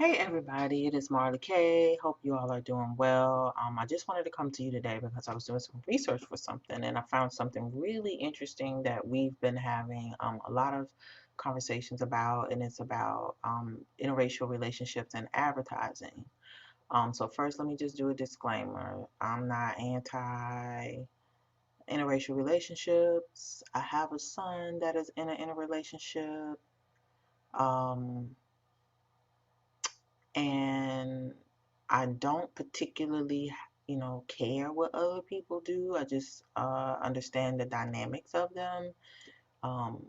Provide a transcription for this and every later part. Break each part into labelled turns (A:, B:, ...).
A: Hey everybody, it is Marley K. Hope you all are doing well. I just wanted to come to you today because I was doing some research for something and I found something really interesting that we've been having a lot of conversations about, and it's about interracial relationships and advertising. So first, let me just do a disclaimer. I'm not anti interracial relationships. I have a son that is in an interrelationship. Um, and I don't particularly, care what other people do. I just understand the dynamics of them, um,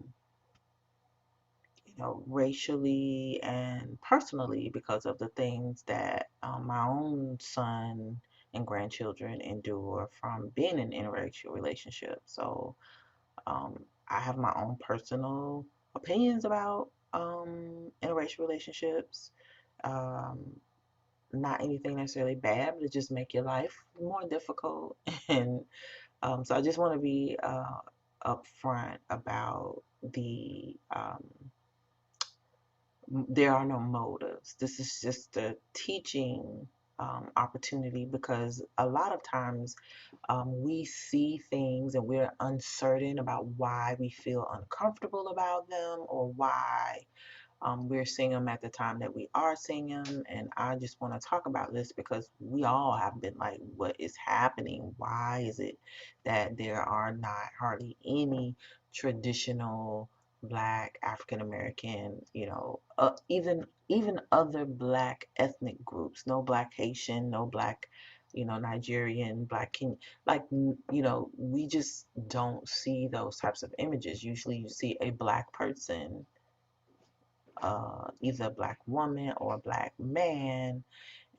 A: racially and personally because of the things that my own son and grandchildren endure from being in interracial relationships. So I have my own personal opinions about interracial relationships. Um, Not anything necessarily bad, but it just make your life more difficult. And so I just want to be upfront about there are no motives. This is just a teaching opportunity because a lot of times we see things and we're uncertain about why we feel uncomfortable about them or why we're seeing them at the time that we are seeing them. And I just want to talk about this because we all have been like, what is happening? Why is it that there are not hardly any traditional Black African American, even other Black ethnic groups, no Black Haitian, no Black, Nigerian, Black Kenyan, like, we just don't see those types of images. Usually you see a Black person, either a Black woman or a Black man,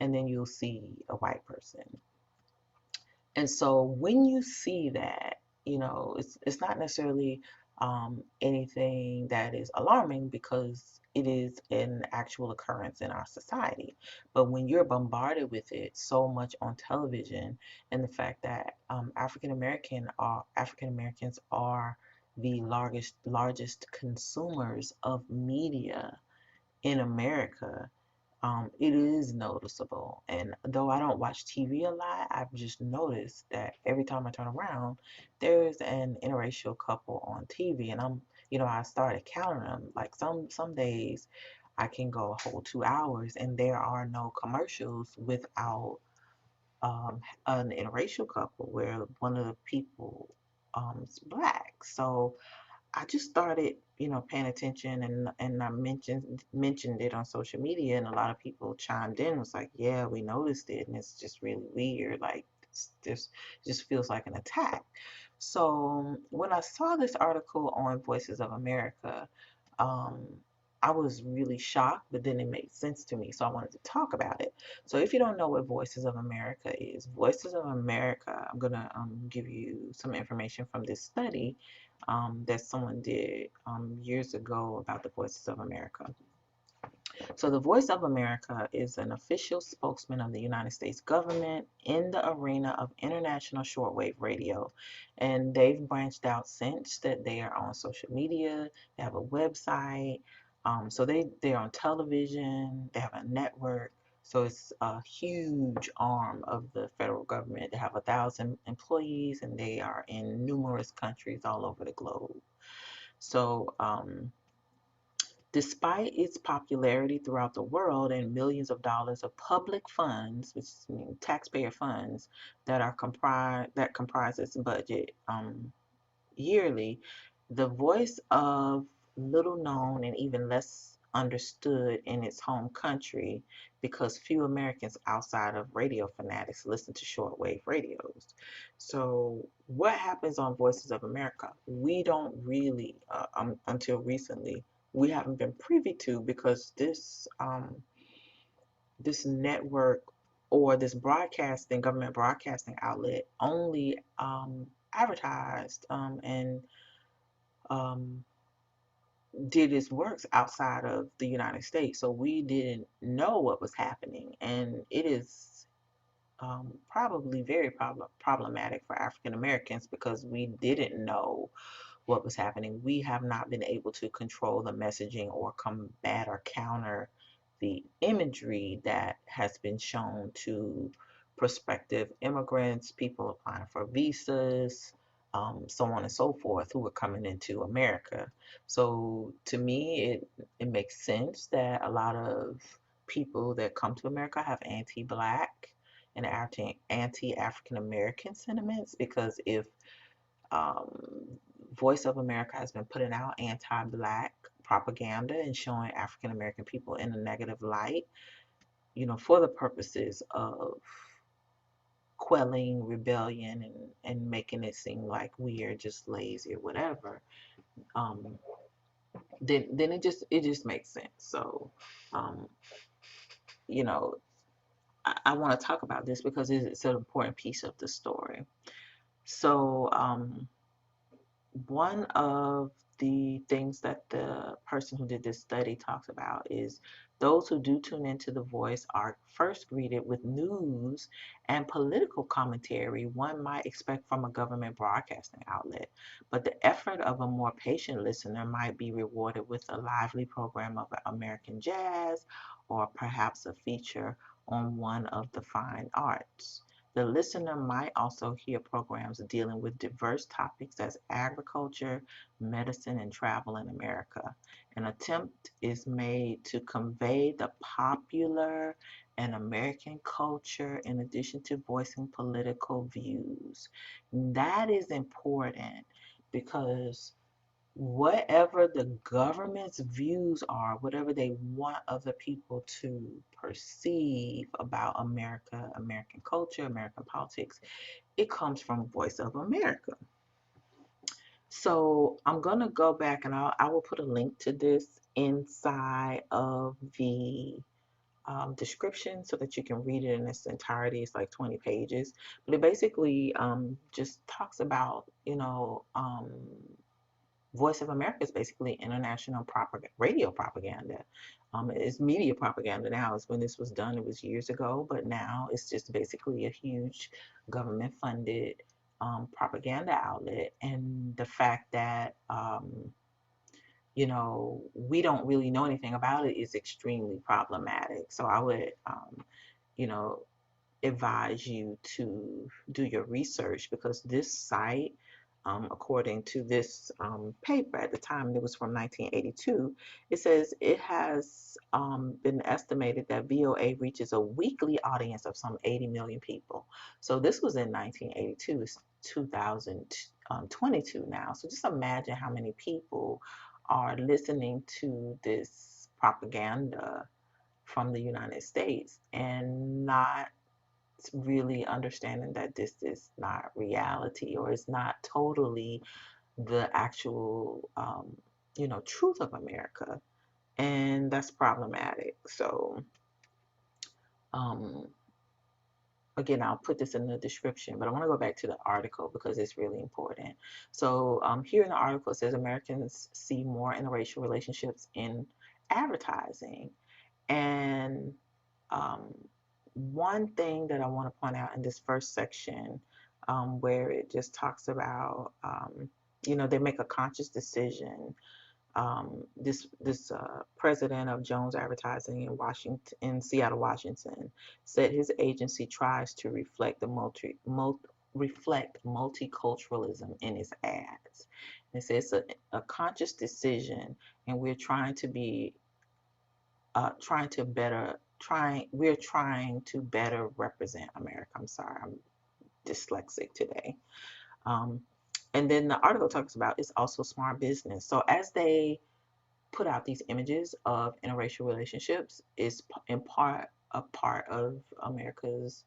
A: and then you'll see a white person. And so when you see that, it's not necessarily anything that is alarming because it is an actual occurrence in our society. But when you're bombarded with it so much on television, and the fact that African Americans are the largest consumers of media in America, it is noticeable. And though I don't watch TV a lot, I've just noticed that every time I turn around, there's an interracial couple on TV, and I started counting them. Like some days, I can go a whole 2 hours, and there are no commercials without an interracial couple where one of the people is Black. So I just started, paying attention, and I mentioned it on social media, and a lot of people chimed in, was like, yeah, we noticed it, and it's just really weird. Like, this just feels like an attack. So when I saw this article on Voices of America, um, I was really shocked, but then it made sense to me, so I wanted to talk about it. So if you don't know what Voices of America is, Voices of America, I'm gonna give you some information from this study that someone did years ago about the Voices of America. So, the Voice of America is an official spokesman of the United States government in the arena of international shortwave radio. And they've branched out since that. They are on social media, they have a website. So, they're on television, they have a network. So, it's a huge arm of the federal government. They have 1,000 employees and they are in numerous countries all over the globe. So, despite its popularity throughout the world and millions of dollars of public funds, which means taxpayer funds, that comprise its budget yearly, the voice of little known and even less understood in its home country because few Americans outside of radio fanatics listen to shortwave radios. So, what happens on Voices of America? We don't really, until recently, we haven't been privy to because this network or this government broadcasting outlet only advertised and um, did its works outside of the United States. So we didn't know what was happening. And it is probably very problematic for African Americans because we didn't know what was happening. We have not been able to control the messaging or combat or counter the imagery that has been shown to prospective immigrants, people applying for visas, so on and so forth, who are coming into America. So to me, it makes sense that a lot of people that come to America have anti-Black and anti-African American sentiments, because if um, Voice of America has been putting out anti-Black propaganda and showing African American people in a negative light, for the purposes of quelling rebellion and making it seem like we are just lazy or whatever, um, then it just makes sense. So, um, you know, I want to talk about this because it's an important piece of the story. So, one of the things that the person who did this study talks about is those who do tune into The Voice are first greeted with news and political commentary one might expect from a government broadcasting outlet. But the effort of a more patient listener might be rewarded with a lively program of American jazz or perhaps a feature on one of the fine arts. The listener might also hear programs dealing with diverse topics as agriculture, medicine, and travel in America. An attempt is made to convey the popular and American culture in addition to voicing political views. That is important because whatever the government's views are, whatever they want other people to perceive about America, American culture, American politics, it comes from Voice of America. So I'm going to go back and I will put a link to this inside of the description so that you can read it in its entirety. It's like 20 pages, but it basically just talks about, Voice of America is basically international radio propaganda. It's media propaganda now. It's when this was done, it was years ago, but now it's just basically a huge government funded propaganda outlet. And the fact that, we don't really know anything about it is extremely problematic. So I would, you know, advise you to do your research because this site, according to this paper at the time, it was from 1982, it says it has been estimated that VOA reaches a weekly audience of some 80 million people. So this was in 1982, it's 2022 now. So just imagine how many people are listening to this propaganda from the United States and not really understanding that this is not reality or it's not totally the actual, truth of America. And that's problematic. So, um, again, I'll put this in the description, but I want to go back to the article because it's really important. So, here in the article, it says Americans see more interracial relationships in advertising. And um, one thing that I want to point out in this first section, where it just talks about, they make a conscious decision. This president of Jones Advertising in Seattle, Washington, said his agency tries to reflect reflect multiculturalism in its ads. It says it's a conscious decision, and we're trying to be we're trying to better represent America. I'm sorry, I'm dyslexic today. Um, and then the article talks about it's also smart business. So as they put out these images of interracial relationships, is in part a part of America's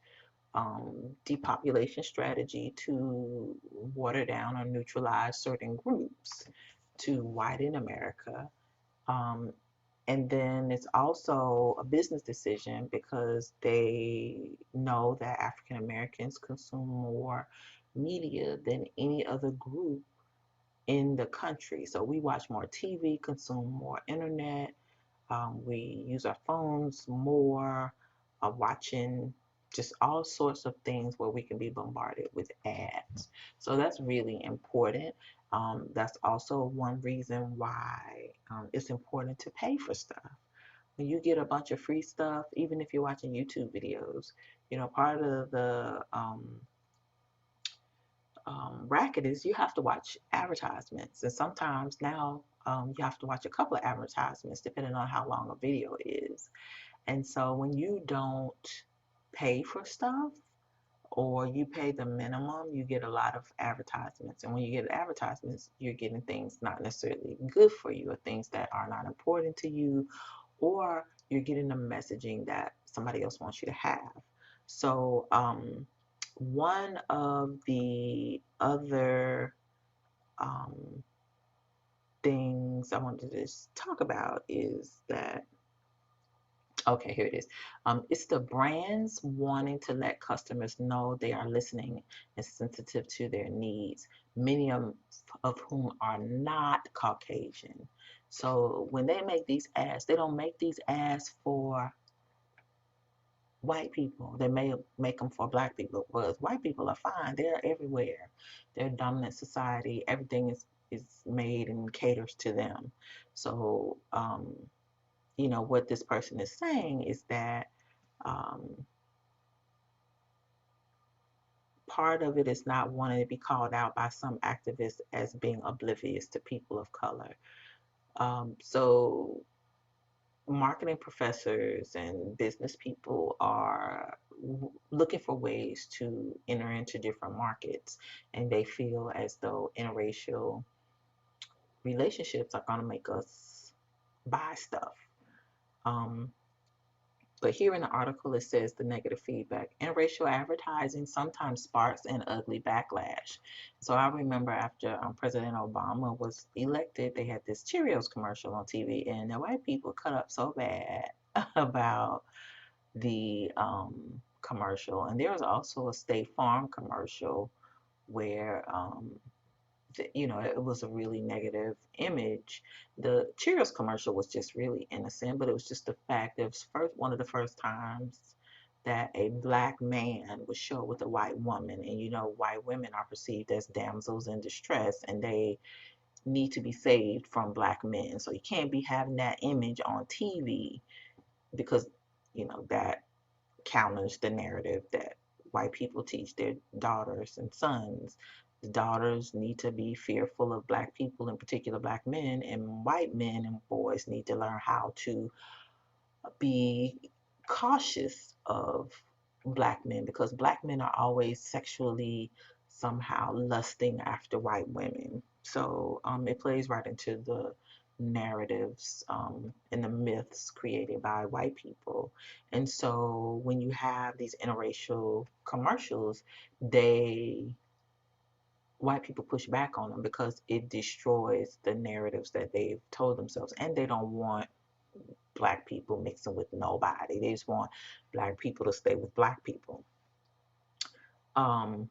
A: depopulation strategy to water down or neutralize certain groups to whiten America. Um, and then it's also a business decision because they know that African Americans consume more media than any other group in the country. So we watch more TV, consume more internet, we use our phones more, watching just all sorts of things where we can be bombarded with ads. So that's really important. That's also one reason why it's important to pay for stuff. when you get a bunch of free stuff, even if you're watching YouTube videos, part of the racket is you have to watch advertisements. And sometimes now you have to watch a couple of advertisements depending on how long a video is. And so when you don't pay for stuff, or you pay the minimum, you get a lot of advertisements. And when you get advertisements, you're getting things not necessarily good for you, or things that are not important to you, or you're getting the messaging that somebody else wants you to have. So one of the other um, things I wanted to just talk about is that, okay, here it is. It's the brands wanting to let customers know they are listening and sensitive to their needs, many of whom are not Caucasian. So when they make these ads, they don't make these ads for white people. They may make them for black people, because white people are fine. They're everywhere. They're dominant society. Everything is made and caters to them. So, what this person is saying is that um, part of it is not wanting to be called out by some activists as being oblivious to people of color. So marketing professors and business people are looking for ways to enter into different markets, and they feel as though interracial relationships are going to make us buy stuff. Um, But here in the article, it says the negative feedback. Interracial advertising sometimes sparks an ugly backlash. So I remember after President Obama was elected, they had this Cheerios commercial on TV, and the white people cut up so bad about the commercial. And there was also a State Farm commercial where it was a really negative image. The Cheerios commercial was just really innocent, but it was just the fact that it was one of the first times that a black man was shown with a white woman. And white women are perceived as damsels in distress, and they need to be saved from black men. So you can't be having that image on TV, because that counters the narrative that white people teach their daughters and sons. The daughters need to be fearful of black people, in particular black men, and white men and boys need to learn how to be cautious of black men, because black men are always sexually somehow lusting after white women. So it plays right into the narratives and the myths created by white people. And so when you have these interracial commercials, white people push back on them because it destroys the narratives that they've told themselves, and they don't want black people mixing with nobody. They just want black people to stay with black people. Um,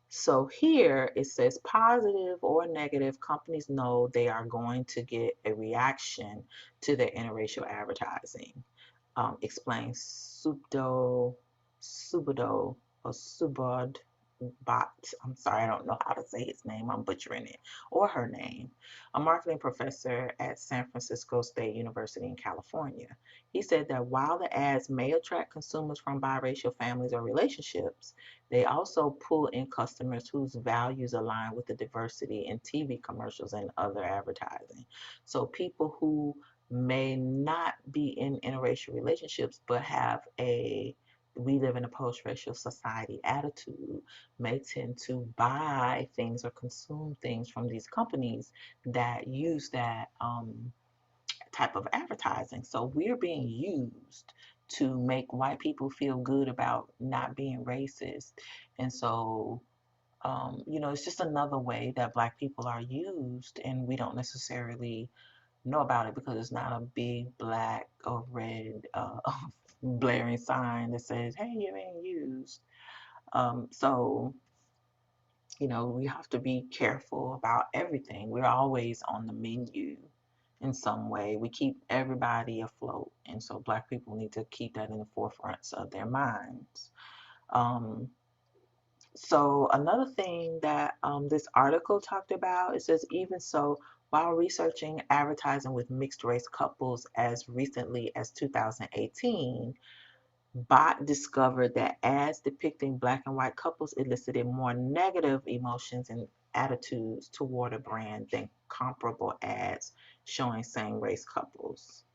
A: so here it says positive or negative, companies know they are going to get a reaction to their interracial advertising. Explains Subado or Subod Bot. I'm sorry, I don't know how to say his name. I'm butchering it, or her name. A marketing professor at San Francisco State University in California. He said that while the ads may attract consumers from biracial families or relationships, they also pull in customers whose values align with the diversity in TV commercials and other advertising. So people who may not be in interracial relationships but have a we live in a post-racial society attitude may tend to buy things or consume things from these companies that use that type of advertising. So we're being used to make white people feel good about not being racist. And so it's just another way that black people are used, and we don't necessarily know about it because it's not a big black or red blaring sign that says, hey, you're being used. So, we have to be careful about everything. We're always on the menu in some way. We keep everybody afloat. And so black people need to keep that in the forefront of their minds. Um, so another thing that this article talked about, it says, even so, While researching advertising with mixed race couples as recently as 2018, Bot discovered that ads depicting black and white couples elicited more negative emotions and attitudes toward a brand than comparable ads showing same race couples.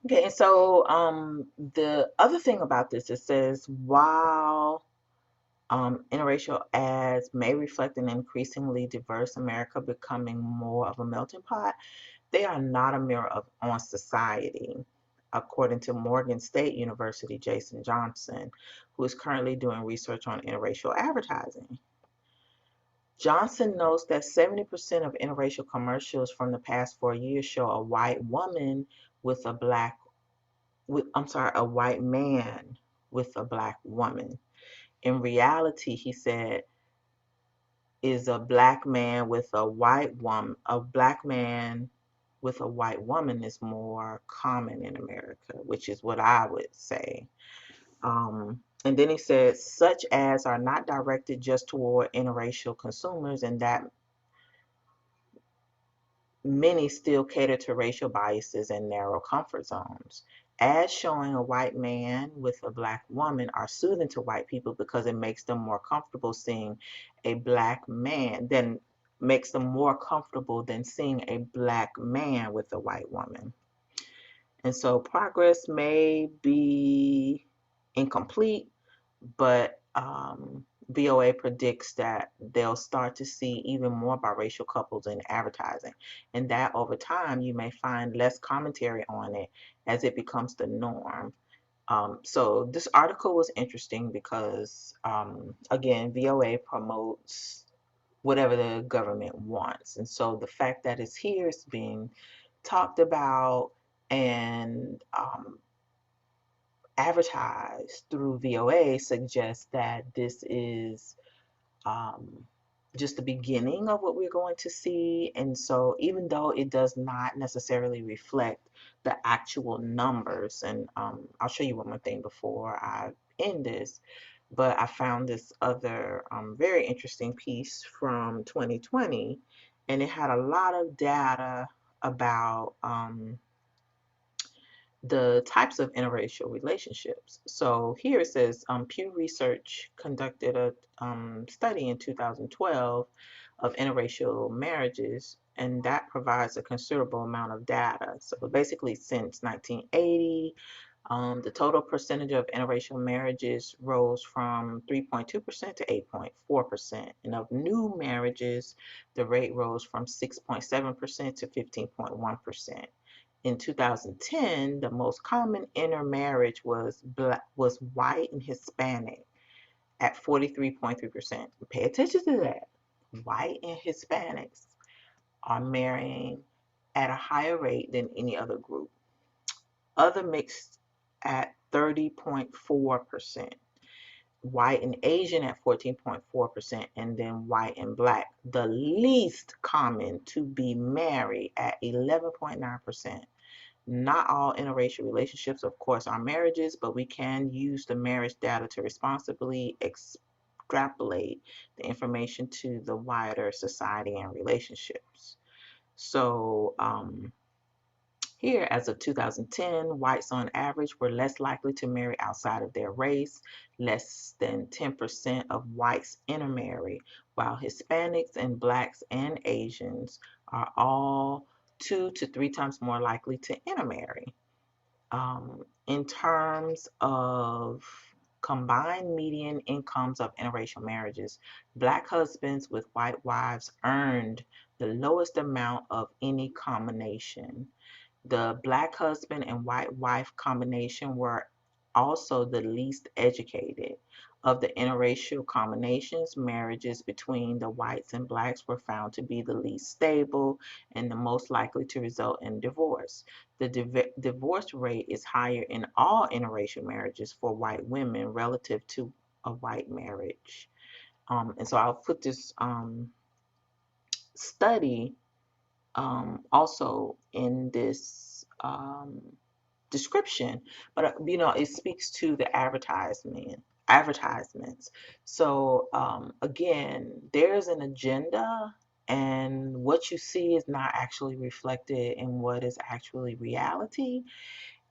A: Okay, and so the other thing about this, it says while interracial ads may reflect an increasingly diverse America becoming more of a melting pot, they are not a mirror on society, according to Morgan State University Jason Johnson, who is currently doing research on interracial advertising. Johnson notes that 70% of interracial commercials from the past 4 years show a white woman with a black, a white man with a black woman. In reality, he said, is a black man with a white woman, a black man with a white woman is more common in America, which is what I would say. And then he said, such ads are not directed just toward interracial consumers, and that many still cater to racial biases and narrow comfort zones. Ads showing a white man with a black woman are soothing to white people because it makes them more comfortable seeing a black man than makes them more comfortable than seeing a black man with a white woman. And so progress may be incomplete, but VOA predicts that they'll start to see even more biracial couples in advertising, and that over time you may find less commentary on it as it becomes the norm. So this article was interesting because, again, VOA promotes whatever the government wants, and so the fact that it's here, it's being talked about and advertised through VOA suggests that this is um, just the beginning of what we're going to see. And so, even though it does not necessarily reflect the actual numbers, and I'll show you one more thing before I end this, but I found this other very interesting piece from 2020, and it had a lot of data about the types of interracial relationships. So here it says Pew Research conducted a study in 2012 of interracial marriages, and that provides a considerable amount of data. So basically, since 1980, the total percentage of interracial marriages rose from 3.2% to 8.4%. And of new marriages, the rate rose from 6.7% to 15.1%. In 2010, the most common intermarriage was white and Hispanic at 43.3%. Pay attention to that. White and Hispanics are marrying at a higher rate than any other group. Other mixed at 30.4%. White and Asian at 14.4%, and then white and black, the least common to be married at 11.9%. Not all interracial relationships, of course, are marriages, but we can use the marriage data to responsibly extrapolate the information to the wider society and relationships. So, here, as of 2010, whites on average were less likely to marry outside of their race. Less than 10% of whites intermarry, while Hispanics and blacks and Asians are all 2 to 3 times more likely to intermarry. In terms of combined median incomes of interracial marriages, black husbands with white wives earned the lowest amount of any combination. The black husband and white wife combination were also the least educated. Of the interracial combinations, marriages between the whites and blacks were found to be the least stable and the most likely to result in divorce. The divorce rate is higher in all interracial marriages for white women relative to a white marriage. And so I'll put this study also in this description, but it speaks to the advertisements. So again, there's an agenda, and what you see is not actually reflected in what is actually reality.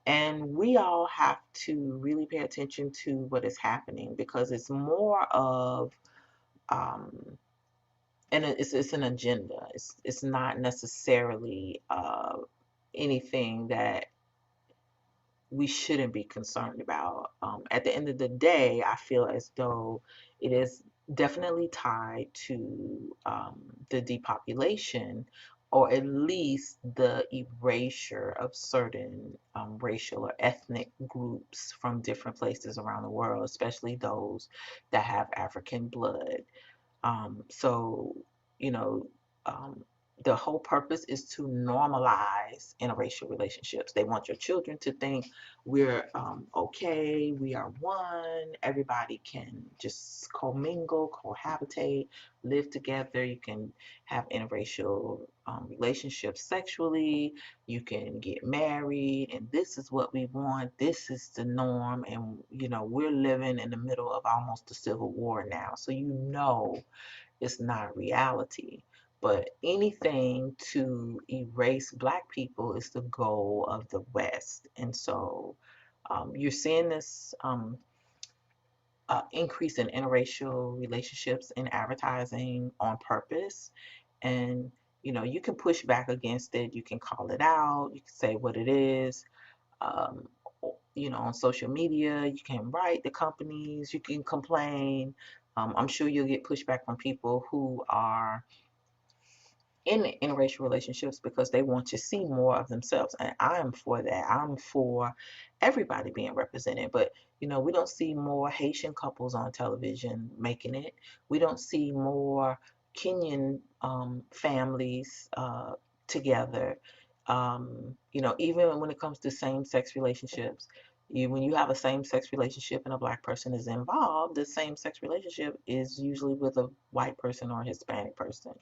A: And we all have to really pay attention to what is happening, because it's more of and it's an agenda. It's not necessarily anything that we shouldn't be concerned about. At the end of the day, I feel as though it is definitely tied to the depopulation, or at least the erasure of certain racial or ethnic groups from different places around the world, especially those that have African blood. So, you know, um, the whole purpose is to normalize interracial relationships. They want your children to think we're okay, we are one, everybody can just commingle, cohabitate, live together. You can have interracial relationships sexually, you can get married, and this is what we want, this is the norm. And, we're living in the middle of almost a civil war now. So, it's not reality. But anything to erase Black people is the goal of the West. And so you're seeing this increase in interracial relationships in advertising on purpose. And, you can push back against it, you can call it out, you can say what it is. Um, on social media, you can write the companies, you can complain. I'm sure you'll get pushback from people who are in interracial relationships because they want to see more of themselves. And I'm for that. I'm for everybody being represented. But, we don't see more Haitian couples on television making it. We don't see more Kenyan families together. Even when it comes to same-sex relationships, when you have a same-sex relationship and a Black person is involved, the same-sex relationship is usually with a white person or a Hispanic person.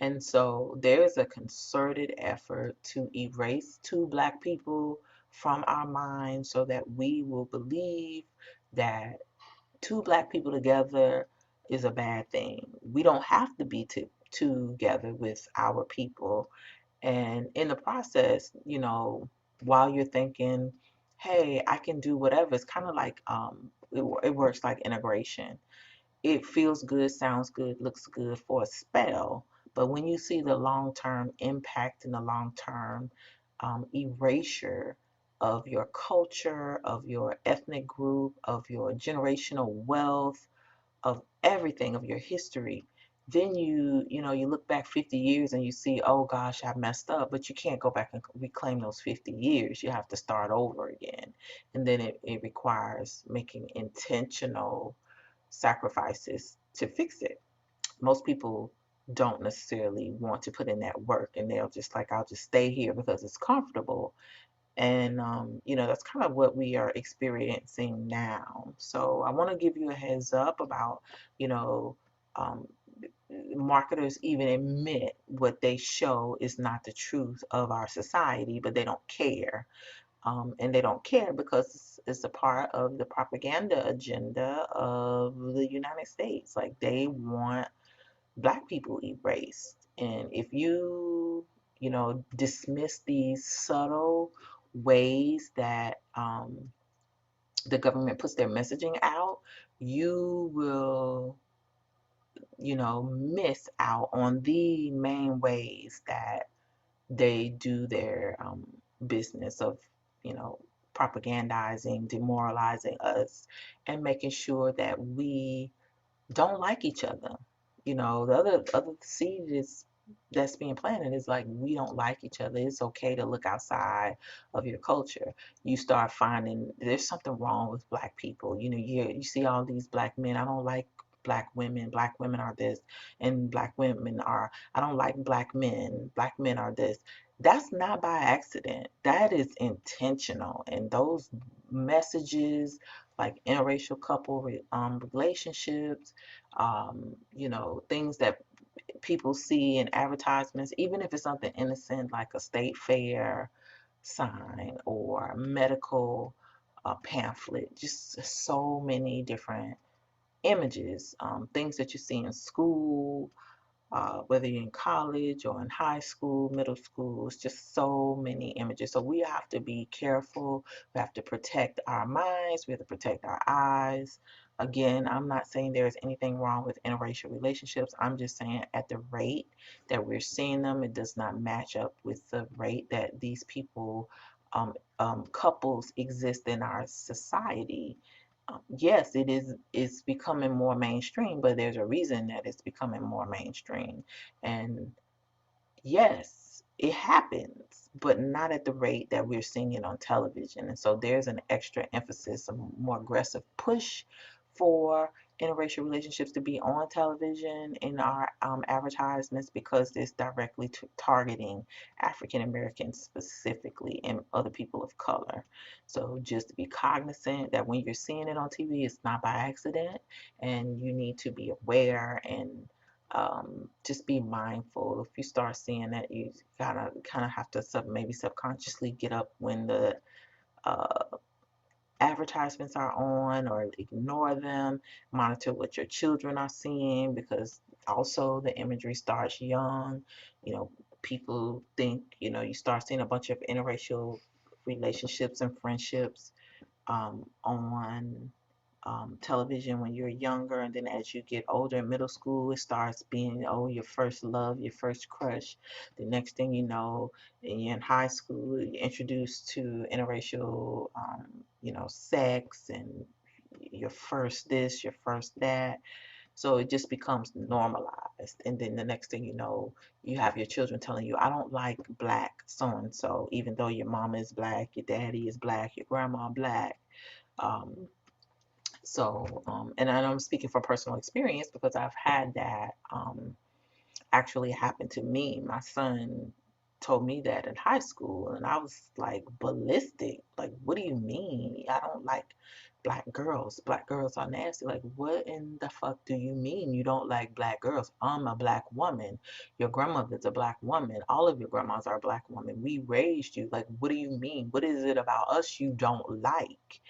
A: And so there's a concerted effort to erase two Black people from our minds so that we will believe that two Black people together is a bad thing. We don't have to be together with our people. And in the process, while you're thinking, hey, I can do whatever, it's kind of like it works like integration. It feels good, sounds good, looks good for a spell. But when you see the long term impact and the long term erasure of your culture, of your ethnic group, of your generational wealth, of everything, of your history, then you look back 50 years and you see, oh gosh, I messed up, but you can't go back and reclaim those 50 years. You have to start over again. And then it requires making intentional sacrifices to fix it. Most people don't necessarily want to put in that work, and they'll just like, I'll just stay here because it's comfortable. And, that's kind of what we are experiencing now. So I want to give you a heads up about, you know, um, marketers even admit what they show is not the truth of our society, but they don't care. And they don't care because it's a part of the propaganda agenda of the United States. Like, they want Black people erased. And if dismiss these subtle ways that the government puts their messaging out, you will, miss out on the main ways that they do their business of, you know, propagandizing, demoralizing us, and making sure that we don't like each other. The other seed is that's being planted is like, we don't like each other. It's okay to look outside of your culture. You start finding there's something wrong with Black people. You see all these Black men. I don't like Black women. Black women are this, and Black women are. I don't like Black men. Black men are this. That's not by accident. That is intentional. And those messages, like interracial couple relationships, things that people see in advertisements, even if it's something innocent like a state fair sign or medical pamphlet, just so many different images, things that you see in school, whether you're in college or in high school, middle school. It's just so many images. So we have to be careful. We have to protect our minds. We have to protect our eyes. Again, I'm not saying there's anything wrong with interracial relationships. I'm just saying at the rate that we're seeing them, it does not match up with the rate that these people, couples exist in our society. Yes, it's becoming more mainstream, but there's a reason that it's becoming more mainstream. And yes, it happens, but not at the rate that we're seeing it on television. And so there's an extra emphasis, a more aggressive push for interracial relationships to be on television in our advertisements because it's directly targeting African Americans specifically and other people of color. So just to be cognizant that when you're seeing it on TV, it's not by accident, and you need to be aware and just be mindful. If you start seeing that, you kind of have to maybe subconsciously get up when the uh, advertisements are on, or ignore them. Monitor what your children are seeing, because also the imagery starts young. You know, people think, you start seeing a bunch of interracial relationships and friendships on television when you're younger, and then as you get older in middle school, it starts being, oh, your first love, your first crush. The next thing you know, and you're in high school, you're introduced to interracial, sex, and your first this, your first that. So it just becomes normalized. And then the next thing you know, you have your children telling you, I don't like black so and so, even though your mama is black, your daddy is black, your grandma black. Um, and I'm speaking from personal experience because I've had that actually happen to me. My son told me that in high school, and I was like ballistic. Like, what do you mean? I don't like black girls. Black girls are nasty. Like, what in the fuck do you mean you don't like black girls? I'm a black woman. Your grandmother's a black woman. All of your grandmas are black women. We raised you. Like, what do you mean? What is it about us you don't like?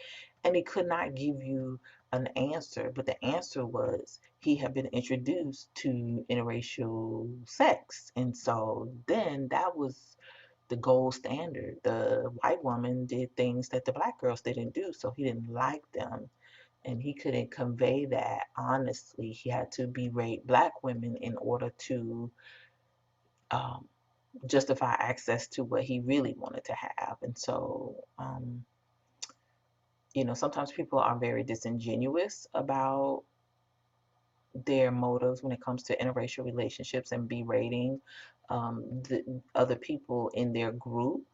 A: And he could not give you an answer, but the answer was he had been introduced to interracial sex. And so then that was the gold standard. The white woman did things that the black girls didn't do, so he didn't like them. And he couldn't convey that honestly. He had to berate black women in order to um, justify access to what he really wanted to have. And so, sometimes people are very disingenuous about their motives when it comes to interracial relationships and berating the other people in their group.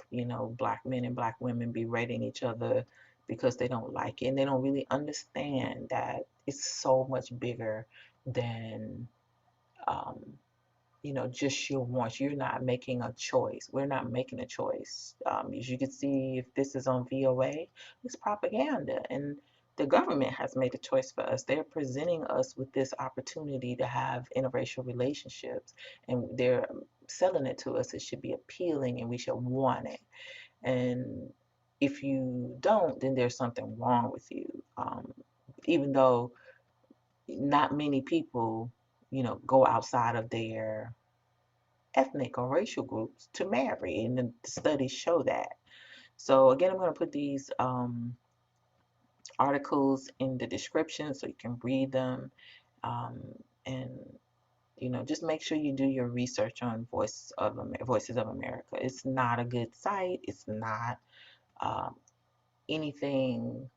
A: Black men and black women berating each other because they don't like it, and they don't really understand that it's so much bigger than um, just your wants. You're not making a choice. We're not making a choice. As you can see, if this is on VOA, it's propaganda. And the government has made a choice for us. They're presenting us with this opportunity to have interracial relationships, and they're selling it to us. It should be appealing, and we should want it. And if you don't, then there's something wrong with you. Even though not many people, go outside of their ethnic or racial groups to marry, and the studies show that. So again, I'm going to put these articles in the description so you can read them, um, and just make sure you do your research on Voices of America. It's not a good site. It's not um, anything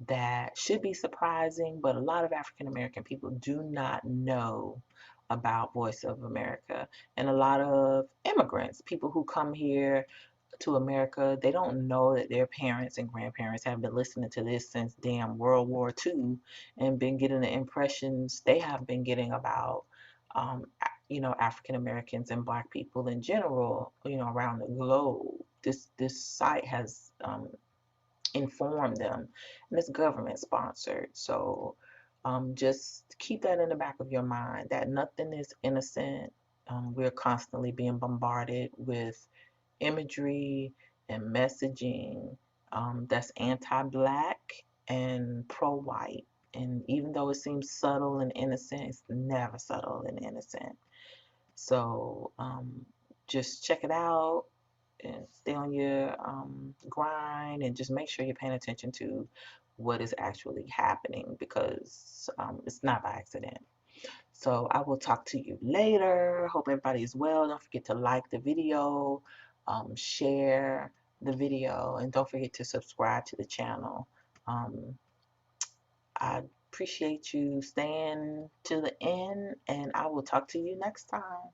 A: that should be surprising, but a lot of African American people do not know about Voice of America. And a lot of immigrants, people who come here to America, they don't know that their parents and grandparents have been listening to this since damn World War II, and been getting the impressions they have been getting about, African Americans and Black people in general, around the globe. This site has inform them, and it's government sponsored. So just keep that in the back of your mind that nothing is innocent. We're constantly being bombarded with imagery and messaging that's anti-black and pro-white. And even though it seems subtle and innocent, it's never subtle and innocent. So just check it out and stay on your grind, and just make sure you're paying attention to what is actually happening, because it's not by accident. So I will talk to you later. Hope everybody is well. Don't forget to like the video, share the video, and don't forget to subscribe to the channel. Um, I appreciate you staying to the end, and I will talk to you next time.